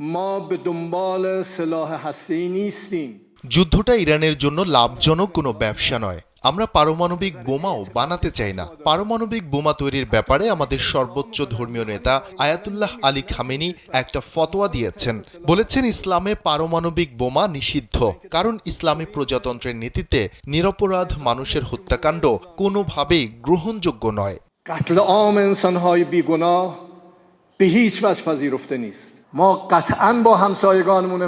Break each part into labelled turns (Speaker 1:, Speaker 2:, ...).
Speaker 1: ما به دنبال سلاح هسته‌ای نیستیم.
Speaker 2: যুদ্ধটা ইরানের জন্য লাভজনক কোনো ব্যবসা নয়। আমরা পারমাণবিক বোমাও বানাতে চাই না। পারমাণবিক বোমা তৈরির ব্যাপারে আমাদের সর্বোচ্চ ধর্মীয় নেতা আয়াতুল্লাহ আলী খামেনি একটা ফতোয়া দিয়েছেন। বলেছেন ইসলামে পারমাণবিক বোমা নিষিদ্ধ, কারণ ইসলামী প্রজাতন্ত্রের নীতিতে নিরপরাধ মানুষের হত্যাকাণ্ড কোনোভাবেই গ্রহণযোগ্য নয়।
Speaker 1: قتل عام انسان‌های بیگناه به هیچ وجه پذیرفته نیست. ما قطعاً با همسایگانمون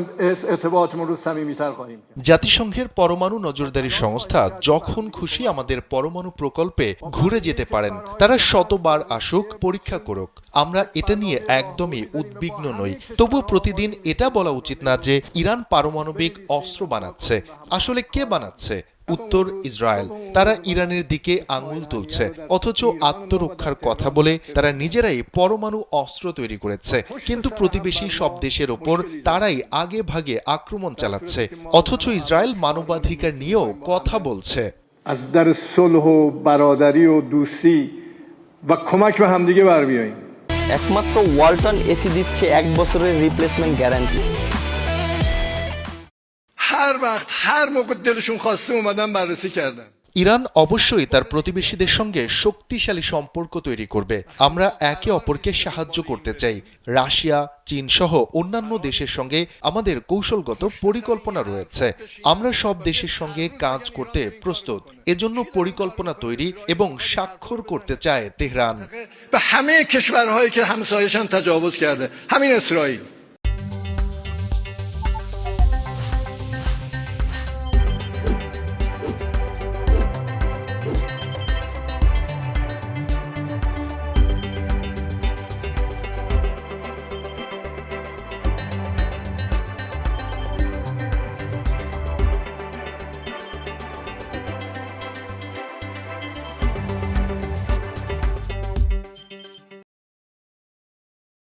Speaker 1: ارتباطمون رو صمیمی‌تر خواهیم کرد.
Speaker 2: জাতিসংঘের পরমাণু নজরদারি সংস্থা যখন খুশি আমাদের পরমাণু প্রকল্পে ঘুরে যেতে পারেন। তারা শতবার আসুক, পরীক্ষা করুক, আমরা এটা নিয়ে একদমই উদ্বিগ্ন নই। তবু প্রতিদিন এটা বলা উচিত না যে ইরান পারমাণবিক অস্ত্র বানাচ্ছে। আসলে কে বানাচ্ছে? উত্তর ইসরায়েল। তারা ইরানের দিকে আঙুল তুলছে, অথচ আত্মরক্ষার কথা বলে তারা নিজেরাই পরমাণু অস্ত্র তৈরি করেছে। কিন্তু প্রতিবেশী সব দেশের ওপর তারাই আগে ভাগে আক্রমণ চালাচ্ছে, অথচ ইসরায়েল মানবাধিকার নিয়েও কথা বলছে।
Speaker 1: از در صلح و برادری و دوستی و کمک به همدیگه بر بیاییم.
Speaker 3: একমাত্র ওয়ালটন এসি দিচ্ছে 1 বছরের রিপ্লেসমেন্ট গ্যারান্টি।
Speaker 1: هر وقت هر موقع دلشون خواسته اومدن بررسی کردن.
Speaker 2: ইরান অবশ্যই তার প্রতিবেশীদের সঙ্গে শক্তিশালী সম্পর্ক তৈরি করবে। আমরা একে অপরকে সাহায্য করতে চাই। রাশিয়া, চীন সহ অন্যান্য দেশের সঙ্গে আমাদের কৌশলগত পরিকল্পনা রয়েছে। আমরা সব দেশের সঙ্গে কাজ করতে প্রস্তুত। এজন্য পরিকল্পনা তৈরি এবং স্বাক্ষর করতে চায় তেহরান।
Speaker 1: به همه کشورهایی که همسایه‌شان تجاوز کرده، همین اسرائیل.